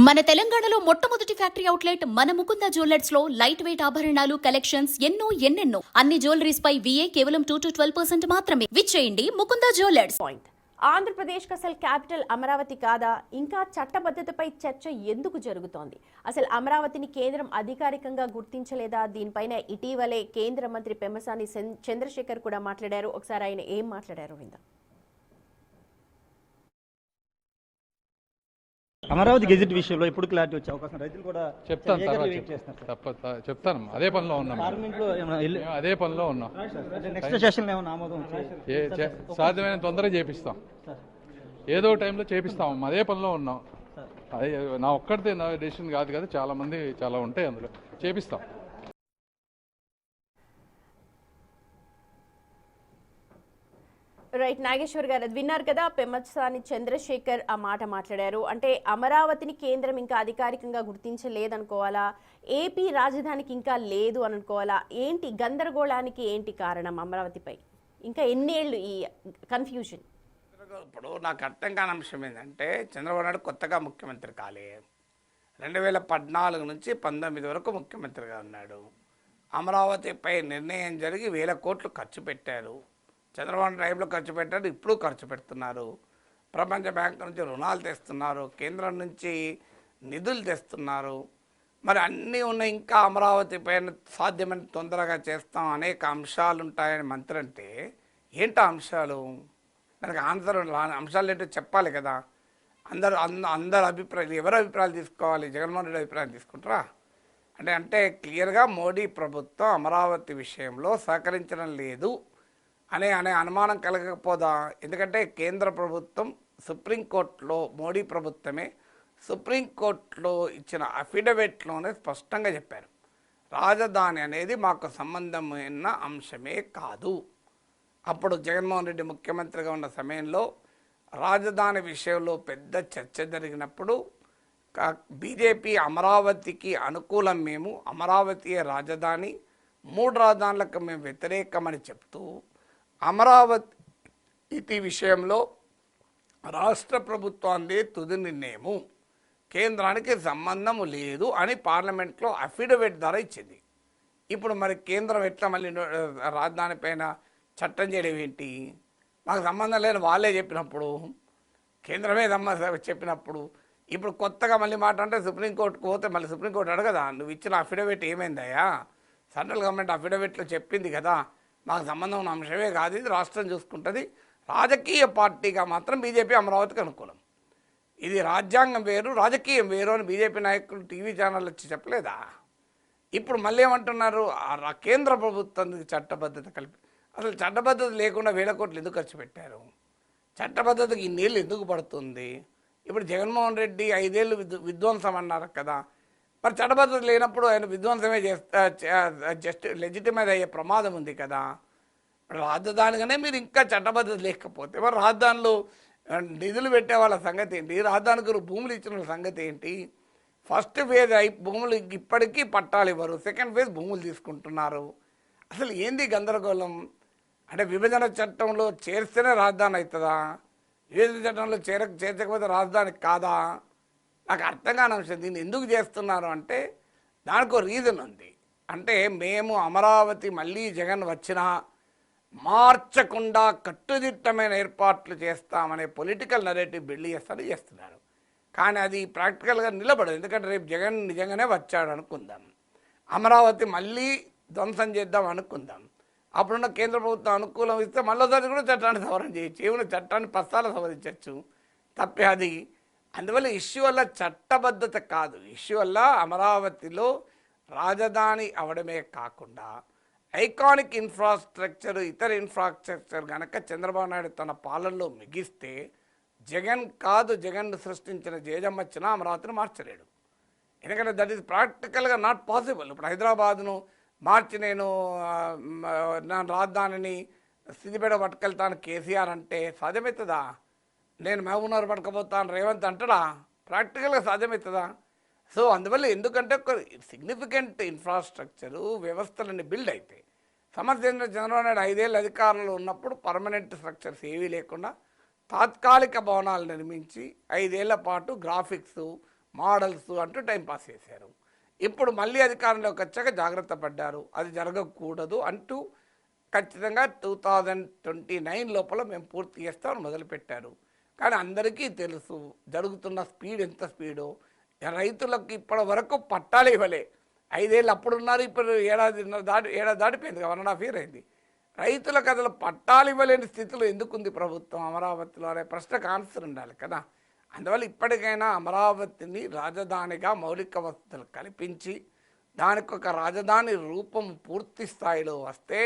మన తెలంగాణలో మొట్టమొదటి ఫ్యాక్టరీ అవుట్లెట్ మన ముకుంద జ్యువెలర్స్ లో లైట్ వెయిట్ ఆభరణాలు కలెక్షన్స్ ఎన్నెన్నో అన్ని జ్యువెలరీస్ పై VA కేవలం 2 to 12% మాత్రమే. విచ్చేయండి ముకుంద జ్యువెలర్స్. ఆంధ్రప్రదేశ్కి అసలు క్యాపిటల్ అమరావతి కాదా? ఇంకా చట్టబద్ధతపై చర్చ ఎందుకు జరుగుతోంది? అసలు అమరావతిని కేంద్రం అధికారికంగా గుర్తించలేదా? దీనిపైన ఇటీవలే కేంద్ర మంత్రి పెమ్మసాని చంద్రశేఖర్ కూడా మాట్లాడారు. ఒకసారి ఆయన ఏం మాట్లాడారు విందాం. అమరావతి గెజిట్ విషయంలో ఇప్పుడు క్లారిటీ వచ్చే అవకాశం రైతులు కూడా చెప్తాను. అదే పనిలో ఉన్నాం, అదే పనిలో ఉన్నాం. నెక్స్ట్ సెషన్ ఏమైనా ఆమోదం సాధ్యమైన తొందరగా చేపిస్తాం, ఏదో టైంలో చేపిస్తాం. అదే పనిలో ఉన్నాం. అదే నా ఒక్కడితే నా డెసిషన్ కాదు కదా, చాలా మంది చాలా ఉంటాయి, అందులో చేపిస్తాం. రైట్, నాగేశ్వర్ గారు విన్నారు కదా, పెమ్మసాని చంద్రశేఖర్ ఆ మాట మాట్లాడారు. అంటే అమరావతిని కేంద్రం ఇంకా అధికారికంగా గుర్తించలేదనుకోవాలా, ఏపీ రాజధానికి ఇంకా లేదు అని అనుకోవాలా? ఏంటి గందరగోళానికి ఏంటి కారణం? అమరావతిపై ఇంకా ఎన్నేళ్ళు ఈ కన్ఫ్యూజన్? ఇప్పుడు నాకు అర్థం కాని అంశం ఏంటంటే, చంద్రబాబు నాయుడు కొత్తగా ముఖ్యమంత్రి కాలే, 2014 నుంచి 19 వరకు ముఖ్యమంత్రిగా ఉన్నాడు. అమరావతిపై నిర్ణయం జరిగి 1000 కోట్లు ఖర్చు పెట్టారు. చంద్రబాబు టైంలో ఖర్చు పెట్టారు, ఇప్పుడు ఖర్చు పెడుతున్నారు. ప్రపంచ బ్యాంక్ నుంచి రుణాలు తెస్తున్నారు, కేంద్రం నుంచి నిధులు తెస్తున్నారు. మరి అన్నీ ఉన్నాయి. ఇంకా అమరావతి పైన సాధ్యమైన తొందరగా చేస్తాం, అనేక అంశాలు ఉంటాయని మంత్రి అంటే ఏంటో అంశాలు? దానికి ఆన్సర్ అంశాలు ఏంటో చెప్పాలి కదా. అందరు అభిప్రాయాలు, ఎవరి అభిప్రాయాలు తీసుకోవాలి? జగన్మోహన్ రెడ్డి అభిప్రాయం తీసుకుంటారా? అంటే క్లియర్గా మోడీ ప్రభుత్వం అమరావతి విషయంలో సహకరించడం లేదు అనే అనుమానం కలగకపోదా? ఎందుకంటే కేంద్ర ప్రభుత్వం సుప్రీంకోర్టులో, మోడీ ప్రభుత్వమే సుప్రీంకోర్టులో ఇచ్చిన అఫిడవిట్లోనే స్పష్టంగా చెప్పారు, రాజధాని అనేది మాకు సంబంధమైన అంశమే కాదు. అప్పుడు జగన్మోహన్ రెడ్డి ముఖ్యమంత్రిగా ఉన్న సమయంలో రాజధాని విషయంలో పెద్ద చర్చ జరిగినప్పుడు బీజేపీ అమరావతికి అనుకూలం, మేము అమరావతియే రాజధాని, 3 రాజధానులకు మేము వ్యతిరేకమని చెప్తూ అమరావతి విషయంలో రాష్ట్ర ప్రభుత్వాన్ని తుది నిర్ణయము, కేంద్రానికి సంబంధము లేదు అని పార్లమెంట్లో అఫిడవిట్ ద్వారా ఇచ్చింది. ఇప్పుడు మరి కేంద్రం ఎట్లా మళ్ళీ రాజధాని పైన చట్టం చేయడం ఏంటి? మాకు సంబంధం లేని వాళ్ళే చెప్పినప్పుడు, కేంద్రమే చెప్పినప్పుడు ఇప్పుడు కొత్తగా మళ్ళీ మాట అంటే సుప్రీంకోర్టుకు పోతే మళ్ళీ సుప్రీంకోర్టు అడగదా, నువ్వు ఇచ్చిన అఫిడవిట్ ఏమైందయ్యా? సెంట్రల్ గవర్నమెంట్ అఫిడవిట్లో చెప్పింది కదా, మాకు సంబంధం ఉన్న అంశమే కాదు, ఇది రాష్ట్రం చూసుకుంటుంది. రాజకీయ పార్టీగా మాత్రం బీజేపీ అమరావతికి అనుకూలం. ఇది రాజ్యాంగం వేరు, రాజకీయం వేరు అని బీజేపీ నాయకులు టీవీ ఛానల్ వచ్చి చెప్పలేదా? ఇప్పుడు మళ్ళీ ఏమంటున్నారు? కేంద్ర ప్రభుత్వానికి చట్టబద్ధత కలిపి, అసలు చట్టబద్ధత లేకుండా 1000 కోట్లు ఎందుకు ఖర్చు పెట్టారు? చట్టబద్ధతకి ఇన్నేళ్ళు ఎందుకు పడుతుంది? ఇప్పుడు జగన్మోహన్ రెడ్డి 5 ఏళ్ళు విధ్వంసం అన్నారు కదా, మరి చట్టబద్ధత లేనప్పుడు ఆయన విధ్వంసమే జస్ట్ లెజిటిమైజ్ అయ్యే ప్రమాదం ఉంది కదా. రాజధానిగానే మీరు ఇంకా చట్టబద్ధత లేకపోతే మరి రాజధానిలో నిధులు పెట్టే వాళ్ళ సంగతి ఏంటి? రాజధానికి భూములు ఇచ్చిన వాళ్ళ సంగతి ఏంటి? ఫస్ట్ ఫేజ్ భూములు ఇప్పటికీ పట్టాలు ఇవ్వరు, సెకండ్ ఫేజ్ భూములు తీసుకుంటున్నారు. అసలు ఏంది గందరగోళం? అంటే విభజన చట్టంలో చేర్స్తేనే రాజధాని అవుతుందా? విభజన చట్టంలో చేర్చకపోతే రాజధాని కాదా? నాకు అర్థం కాని అంశం. దీన్ని ఎందుకు చేస్తున్నారు అంటే దానికి రీజన్ ఉంది. అంటే మేము అమరావతి మళ్ళీ జగన్ వచ్చినా మార్చకుండా కట్టుదిట్టమైన ఏర్పాట్లు చేస్తామనే పొలిటికల్ నెరేటివ్ బిల్డ్ చేస్తున్నారు. కానీ అది ప్రాక్టికల్గా నిలబడదు. ఎందుకంటే రేపు జగన్ నిజంగానే వచ్చాడు అనుకుందాం, అమరావతి మళ్ళీ ధ్వంసం చేద్దాం అనుకుందాం, అప్పుడున్న కేంద్ర ప్రభుత్వం అనుకూలం ఇస్తే మళ్ళీసారి కూడా చట్టాన్ని సవరణ చేయొచ్చు, ఏమైనా చట్టాన్ని పస్తాల సవరించవచ్చు, తప్పే అది. అందువల్ల ఇష్యూ వల్ల చట్టబద్ధత కాదు, ఇష్యూ వల్ల అమరావతిలో రాజధాని అవడమే కాకుండా ఐకానిక్ ఇన్ఫ్రాస్ట్రక్చర్, ఇతర ఇన్ఫ్రాస్ట్రక్చర్ కనుక చంద్రబాబు నాయుడు తన పాలనలో మిగిస్తే జగన్ కాదు, జగన్ సృష్టించిన జేజమ్మచ్చిన అమరావతిని మార్చలేడు. ఎందుకంటే దట్ ఈస్ ప్రాక్టికల్గా నాట్ పాసిబుల్. ఇప్పుడు హైదరాబాద్ను మార్చి నేను నా రాజధానిని సిద్దిపేట పట్టుకెళ్తాను కేసీఆర్ అంటే సాధ్యమవుతుందా? నేను మహబూబ్నగర్ పట్టుకపోతాను రేవంత్ అంటాడా? ప్రాక్టికల్గా సాధ్యమవుతుందా? సో అందువల్ల ఎందుకంటే ఒక సిగ్నిఫికెంట్ ఇన్ఫ్రాస్ట్రక్చరు వ్యవస్థలన్నీ బిల్డ్ అయితే సమస్య ఏంటంటే చంద్రబాబు నాయుడు 5 ఏళ్ళు అధికారంలో ఉన్నప్పుడు పర్మనెంట్ స్ట్రక్చర్స్ ఏవీ లేకుండా తాత్కాలిక భవనాలు నిర్మించి 5 ఏళ్ల పాటు గ్రాఫిక్స్ మోడల్స్ అంటూ టైంపాస్ చేశారు. ఇప్పుడు మళ్ళీ అధికారంలోకి వచ్చాక జాగ్రత్త పడ్డారు, అది జరగకూడదు అంటూ ఖచ్చితంగా 2029 లోపల మేము పూర్తి చేస్తామని మొదలుపెట్టారు. కానీ అందరికీ తెలుసు జరుగుతున్న స్పీడ్ ఎంత స్పీడో. రైతులకు ఇప్పటి వరకు పట్టాలు ఇవ్వలే. 5 ఏళ్ళు అప్పుడు ఉన్నారు, ఇప్పుడు ఏడాది దాటిపోయింది, 1.5 year అయింది. రైతులకు అసలు పట్టాలు ఇవ్వలేని స్థితిలో ఎందుకుంది ప్రభుత్వం అమరావతిలో అనే ప్రశ్నకు ఆన్సర్ ఉండాలి కదా. అందువల్ల ఇప్పటికైనా అమరావతిని రాజధానిగా మౌలిక వసతులు కల్పించి దానికి ఒక రాజధాని రూపం పూర్తి స్థాయిలో వస్తే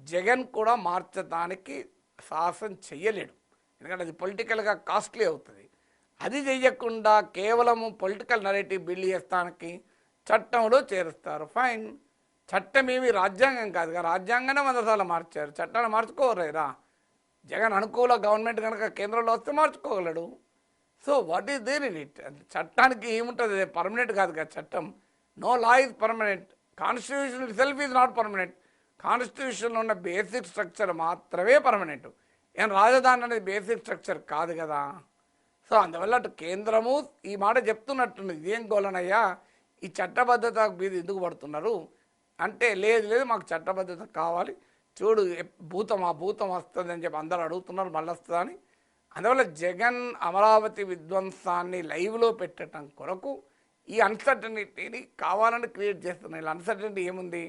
జగన్ కూడా మార్చడానికి సాహసం చెయ్యలేడు, ఎందుకంటే అది పొలిటికల్గా కాస్ట్లీ అవుతుంది. అది చెయ్యకుండా కేవలము పొలిటికల్ నరేటివ్ బిల్డ్ చేస్తానికి చట్టంలో చేరుస్తారు. ఫైన్, చట్టం ఏమి రాజ్యాంగం కాదుగా, రాజ్యాంగానే 100 సార్లు మార్చారు, చట్టాన్ని మార్చుకోలేరా? జగన్ అనుకూల గవర్నమెంట్ కనుక కేంద్రంలో వస్తే మార్చుకోగలడు. So what is there in it? చట్టానికి ఏముంటుంది, పర్మనెంట్ కాదు కదా చట్టం. No law is permanent, constitution itself is not permanent. కాన్స్టిట్యూషన్లో ఉన్న బేసిక్ స్ట్రక్చర్ మాత్రమే పర్మనెంట్. ఏం రాజధాని అనేది బేసిక్ స్ట్రక్చర్ కాదు కదా. సో అందువల్ల అటు కేంద్రము ఈ మాట చెప్తున్నట్టుంది, ఇదేం గోలనయ్యా ఈ చట్టబద్ధత మీద ఎందుకు పడుతున్నారు అంటే, లేదు మాకు చట్టబద్ధత కావాలి, చూడు భూతం వస్తుంది అని చెప్పి అందరూ అడుగుతున్నారు, మళ్ళీ వస్తుందని. అందువల్ల జగన్ అమరావతి విధ్వంసాన్ని లైవ్లో పెట్టడం కొరకు ఈ అన్సర్టనిటీని కావాలని క్రియేట్ చేస్తున్నారు. ఇలా అన్సర్టనిటీ ఏముంది,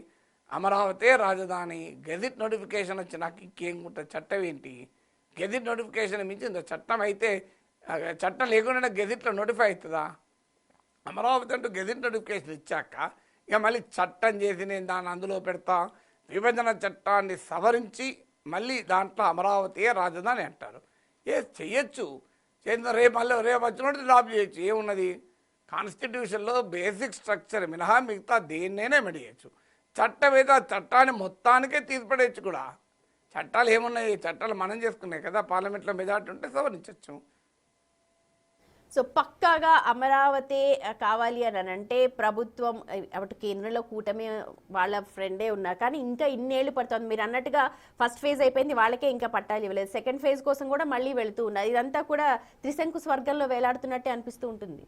అమరావతే రాజధాని, గెజిట్ నోటిఫికేషన్ వచ్చి నాకు ఇంకేం ఉంటుంది, చట్టం ఏంటి? గెజిట్ నోటిఫికేషన్ మించింది చట్టం అయితే, చట్టం లేకుండా గెజిట్లో నోటిఫై అవుతుందా? అమరావతి అంటూ గెజిట్ నోటిఫికేషన్ ఇచ్చాక ఇక మళ్ళీ చట్టం చేసి నేను దాన్ని అందులో పెడతా, విభజన చట్టాన్ని సవరించి మళ్ళీ దాంట్లో అమరావతి రాజధాని అంటారు. చెయ్యొచ్చు, చేసిన రేపు వచ్చినట్టు డ్రాప్ చేయొచ్చు, ఏమున్నది? కాన్స్టిట్యూషన్లో బేసిక్ స్ట్రక్చర్ మినహా మిగతా దేన్నైనా మెడియచ్చు. చట్టం అయితే ఆ చట్టాన్ని మొత్తానికే తీసిపడేయచ్చు కూడా. చట్టాలు ఏమున్నాయి, చట్టాలు మనం చేసుకున్నాయి కదా, పార్లమెంట్లో మెజార్టీ ఉంటే సవరించవచ్చు. సో పక్కాగా అమరావతి కావాలి అని అంటే ప్రభుత్వం అటు కేంద్రంలో కూటమి వాళ్ళ ఫ్రెండే ఉన్నారు, కానీ ఇంకా ఇన్నేళ్ళు పడుతుంది. మీరు అన్నట్టుగా ఫస్ట్ ఫేజ్ అయిపోయింది, వాళ్ళకే ఇంకా పట్టాలు ఇవ్వలేదు. సెకండ్ ఫేజ్ కోసం కూడా మళ్ళీ వెళుతూ ఉన్నారు. ఇదంతా కూడా త్రిశంకు స్వర్గంలో వేలాడుతున్నట్టే అనిపిస్తూ ఉంటుంది.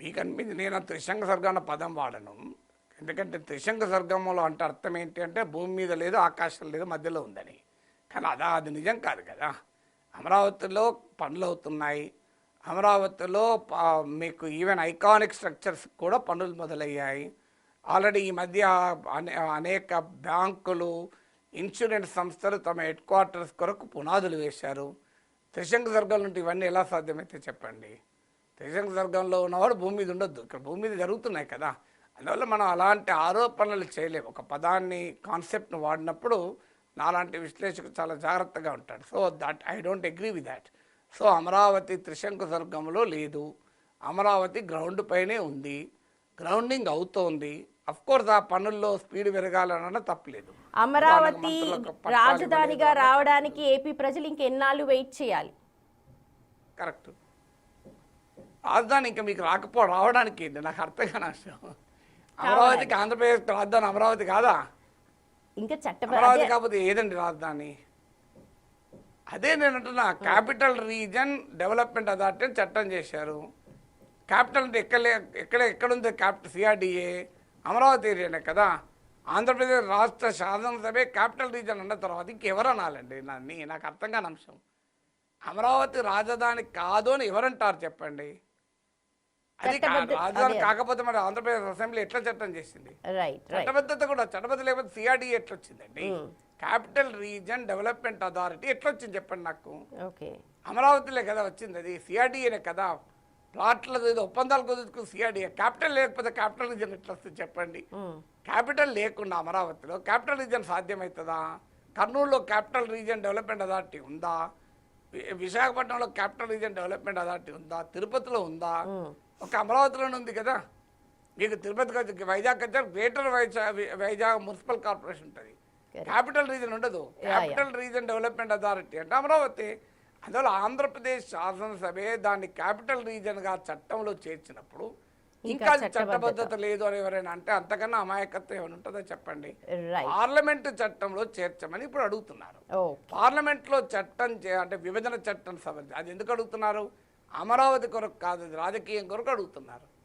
మీకు అనిపించి నేను త్రిశంక స్వర్గం అన్న పదం వాడను, ఎందుకంటే త్రిశంక స్వర్గంలో అంటే అర్థం ఏంటి అంటే భూమి మీద లేదు, ఆకాశం లేదు, మధ్యలో ఉందని. కానీ అది నిజం కాదు కదా. అమరావతిలో పనులు అవుతున్నాయి, అమరావతిలో మీకు ఈవెన్ ఐకానిక్ స్ట్రక్చర్స్ కూడా పనులు మొదలయ్యాయి. ఆల్రెడీ ఈ మధ్య అనేక బ్యాంకులు, ఇన్సూరెన్స్ సంస్థలు తమ హెడ్ క్వార్టర్స్ కొరకు పునాదులు వేశారు. త్రిశంక స్వర్గం నుండి ఇవన్నీ ఎలా సాధ్యమైతే చెప్పండి? త్రిశంక స్వర్గంలో ఉన్నవాడు భూమి మీద ఉండొద్దు, ఇక్కడ భూమి మీద జరుగుతున్నాయి కదా. అందువల్ల మనం అలాంటి ఆరోపణలు చేయలేము. ఒక పదాన్ని, కాన్సెప్ట్ను వాడినప్పుడు నాలాంటి విశ్లేషకుడు చాలా జాగ్రత్తగా ఉంటాడు. So that I don't agree with that. So Amaravati త్రిశంకు స్వర్గంలో లేదు, అమరావతి గ్రౌండ్ పైనే ఉంది, గ్రౌండింగ్ అవుతోంది. అఫ్ కోర్స్ ఆ పనుల్లో స్పీడ్ పెరగాలన్న తప్పలేదు. అమరావతి రాజధానిగా రావడానికి ఏపీ ప్రజలు ఇంకెన్నాళ్ళు వెయిట్ చేయాలి? కరెక్ట్, రాజధాని ఇంకా మీకు రావడానికి ఏంటి నాకు అర్థం కాని విషయం. అమరావతికి ఆంధ్రప్రదేశ్ రాజధాని అమరావతి కాదా? ఇంకా అమరావతి కాకపోతే ఏదండి రాజధాని? అదే నేను అంటున్నా, క్యాపిటల్ రీజన్ డెవలప్మెంట్ అథారిటీ చట్టం చేశారు. క్యాపిటల్ అంటే ఎక్కడుంది క్యాపిటల్? సిఆర్డిఏ అమరావతి ఏరియానే కదా. ఆంధ్రప్రదేశ్ రాష్ట్ర శాసనసభే క్యాపిటల్ రీజన్ అన్న తర్వాత ఇంకెవరు అనాలండి? నాకు అర్థం కాని అంశం. అమరావతి రాజధాని కాదు అని ఎవరంటారు చెప్పండి? అది రాజధాని కాకపోతే మరి ఆంధ్రప్రదేశ్ అసెంబ్లీ ఎట్లా చట్టం చేసింది? చట్టబద్ధత కూడా, చట్టబద్ధత లేకపోతే సిఆర్డీఏ ఎట్లా వచ్చిందండి? క్యాపిటల్ రీజన్ డెవలప్మెంట్ అథారిటీ ఎట్లా వచ్చింది చెప్పండి నాకు? అమరావతిలే కదా వచ్చింది, అది సిఆర్డీఏనే కదా. ప్లాట్ల ఒప్పందాలు కుదుర్చుకు సిఆర్డీఏ. క్యాపిటల్ లేకపోతే క్యాపిటల్ రీజన్ ఎట్లా వస్తుంది చెప్పండి? క్యాపిటల్ లేకుండా అమరావతిలో క్యాపిటల్ రీజన్ సాధ్యమవుతుందా? కర్నూలులో క్యాపిటల్ రీజన్ డెవలప్మెంట్ అథారిటీ ఉందా? విశాఖపట్నంలో క్యాపిటల్ రీజన్ డెవలప్మెంట్ అథారిటీ ఉందా? తిరుపతిలో ఉందా? ఒక అమరావతిలోనే ఉంది కదా. మీకు తిరుపతికి వైజాగ్ వచ్చారు, గ్రేటర్ వైజాగ్ మున్సిపల్ కార్పొరేషన్ ఉంటుంది, క్యాపిటల్ రీజన్ ఉండదు. క్యాపిటల్ రీజన్ డెవలప్మెంట్ అథారిటీ అంటే అమరావతి. అందువల్ల ఆంధ్రప్రదేశ్ శాసనసభే దాన్ని క్యాపిటల్ రీజన్గా చట్టంలో చేర్చినప్పుడు ఇంకా చట్టబద్ధత లేదు అని ఎవరైనా అంటే అంతకన్నా అమాయకత్వం ఏమైనా ఉంటుందో చెప్పండి? పార్లమెంటు చట్టంలో చేర్చమని ఇప్పుడు అడుగుతున్నారు. పార్లమెంట్లో చట్టం అంటే విభజన చట్టం సవరించి అది ఎందుకు అడుగుతున్నారు? అమరావతి కొరకు కాదు, అది రాజకీయం కొరకు అడుగుతున్నారు.